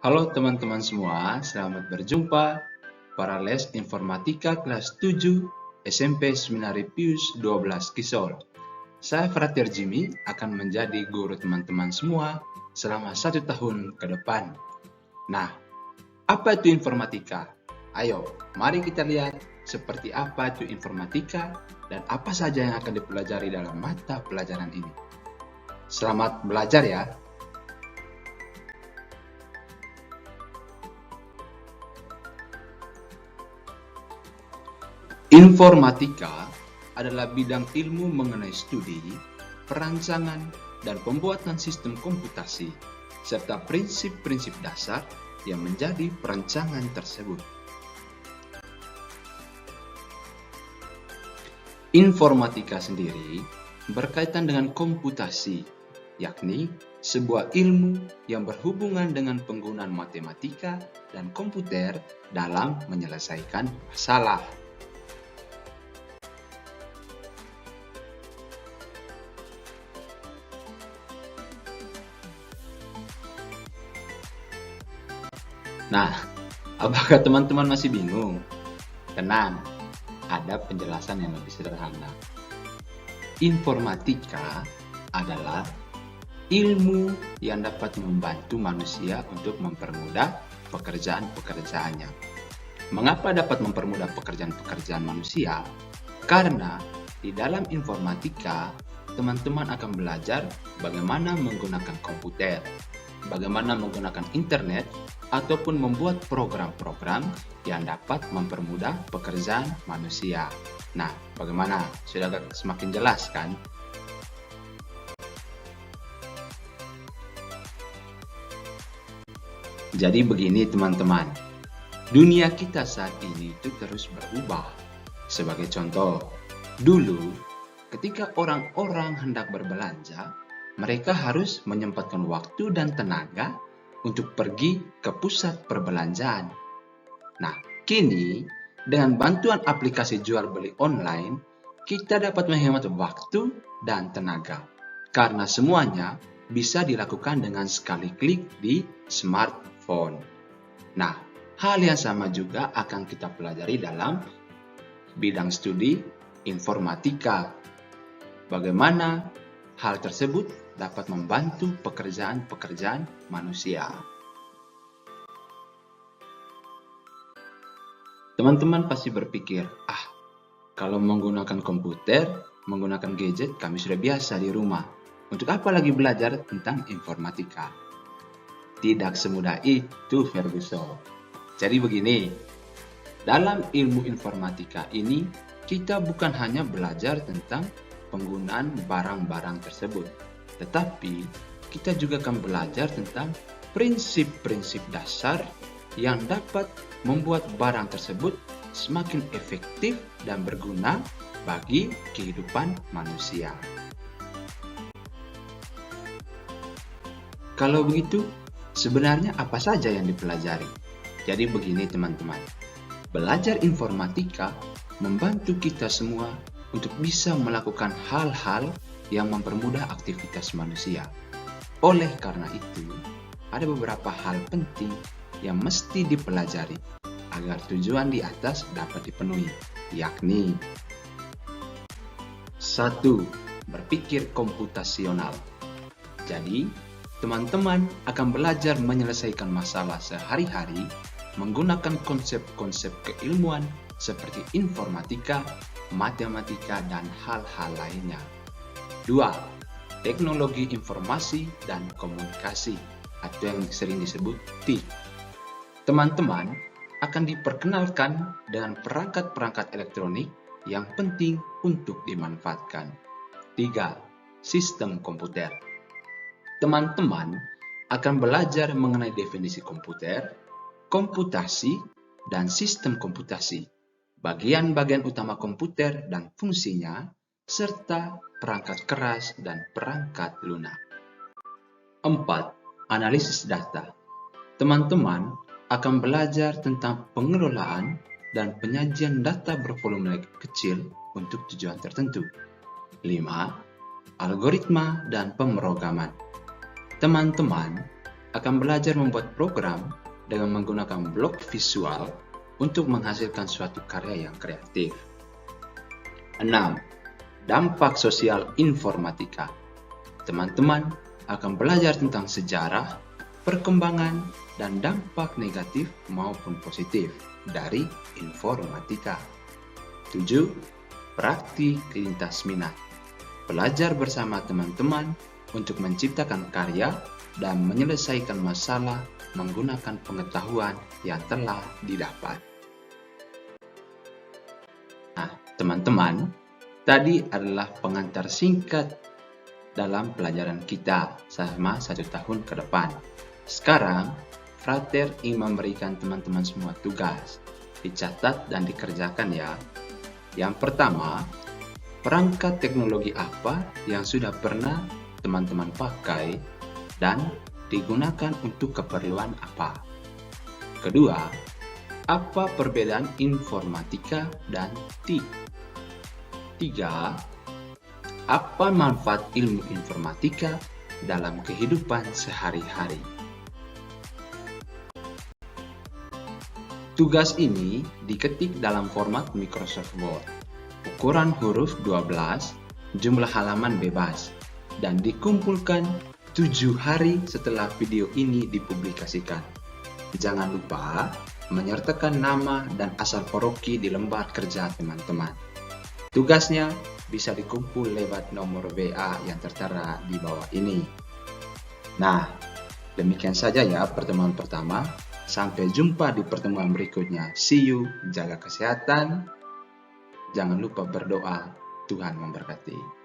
Halo teman-teman semua, selamat berjumpa para les informatika kelas 7 SMP Seminari Pius 12 Kisol. Saya Frater Jimmy akan menjadi guru teman-teman semua selama 1 tahun ke depan. Nah, apa itu informatika? Ayo, mari kita lihat seperti apa itu informatika dan apa saja yang akan dipelajari dalam mata pelajaran ini. Selamat belajar ya! Informatika adalah bidang ilmu mengenai studi, perancangan, dan pembuatan sistem komputasi, serta prinsip-prinsip dasar yang menjadi perancangan tersebut. Informatika sendiri berkaitan dengan komputasi, yakni sebuah ilmu yang berhubungan dengan penggunaan matematika dan komputer dalam menyelesaikan masalah. Nah, apakah teman-teman masih bingung? Tenang, ada penjelasan yang lebih sederhana. Informatika adalah ilmu yang dapat membantu manusia untuk mempermudah pekerjaan-pekerjaannya. Mengapa dapat mempermudah pekerjaan-pekerjaan manusia? Karena di dalam informatika, teman-teman akan belajar bagaimana menggunakan komputer, bagaimana menggunakan internet, ataupun membuat program-program yang dapat mempermudah pekerjaan manusia. Nah, bagaimana? Sudah semakin jelas kan? Jadi begini teman-teman, dunia kita saat ini itu terus berubah. Sebagai contoh, dulu ketika orang-orang hendak berbelanja, mereka harus menyempatkan waktu dan tenaga untuk pergi ke pusat perbelanjaan. Nah, kini dengan bantuan aplikasi jual beli online, kita dapat menghemat waktu dan tenaga karena semuanya bisa dilakukan dengan sekali klik di smartphone. Nah, hal yang sama juga akan kita pelajari dalam bidang studi informatika. Bagaimana hal tersebut dapat membantu pekerjaan-pekerjaan manusia. Teman-teman pasti berpikir, kalau menggunakan komputer, menggunakan gadget, kami sudah biasa di rumah. Untuk apa lagi belajar tentang informatika? Tidak semudah itu, Ferguson. Jadi begini, dalam ilmu informatika ini, kita bukan hanya belajar tentang penggunaan barang-barang tersebut, tetapi kita juga akan belajar tentang prinsip-prinsip dasar yang dapat membuat barang tersebut semakin efektif dan berguna bagi kehidupan manusia. Kalau begitu, sebenarnya apa saja yang dipelajari? Jadi begini teman-teman, belajar informatika membantu kita semua untuk bisa melakukan hal-hal yang mempermudah aktivitas manusia. Oleh karena itu, ada beberapa hal penting yang mesti dipelajari agar tujuan di atas dapat dipenuhi, yakni 1. Berpikir komputasional. Jadi, teman-teman akan belajar menyelesaikan masalah sehari-hari menggunakan konsep-konsep keilmuan seperti informatika, matematika, dan hal-hal lainnya. 2. Teknologi informasi dan komunikasi atau yang sering disebut TIK. Teman-teman akan diperkenalkan dengan perangkat-perangkat elektronik yang penting untuk dimanfaatkan. 3. Sistem komputer. Teman-teman akan belajar mengenai definisi komputer, komputasi, dan sistem komputasi, bagian-bagian utama komputer dan fungsinya, serta perangkat keras dan perangkat lunak. 4. Analisis data. Teman-teman akan belajar tentang pengelolaan dan penyajian data bervolume kecil untuk tujuan tertentu. 5. Algoritma dan pemrograman. Teman-teman akan belajar membuat program dengan menggunakan blok visual untuk menghasilkan suatu karya yang kreatif. 6. Dampak sosial informatika. Teman-teman akan belajar tentang sejarah, perkembangan, dan dampak negatif maupun positif dari informatika. 7. Praktik lintas minat. Belajar bersama teman-teman untuk menciptakan karya dan menyelesaikan masalah menggunakan pengetahuan yang telah didapat. Nah, teman-teman, tadi adalah pengantar singkat dalam pelajaran kita selama 1 tahun ke depan. Sekarang, Frater ingin memberikan teman-teman semua tugas. Dicatat dan dikerjakan ya. Yang pertama, perangkat teknologi apa yang sudah pernah teman-teman pakai dan digunakan untuk keperluan apa? Kedua, apa perbedaan informatika dan TIK? 3. Apa manfaat ilmu informatika dalam kehidupan sehari-hari? Tugas ini diketik dalam format Microsoft Word, ukuran huruf 12, jumlah halaman bebas, dan dikumpulkan 7 hari setelah video ini dipublikasikan. Jangan lupa menyertakan nama dan asal paroki di lembar kerja teman-teman. Tugasnya bisa dikumpul lewat nomor WA yang tertera di bawah ini. Nah, demikian saja ya pertemuan pertama. Sampai jumpa di pertemuan berikutnya. See you, jaga kesehatan. Jangan lupa berdoa. Tuhan memberkati.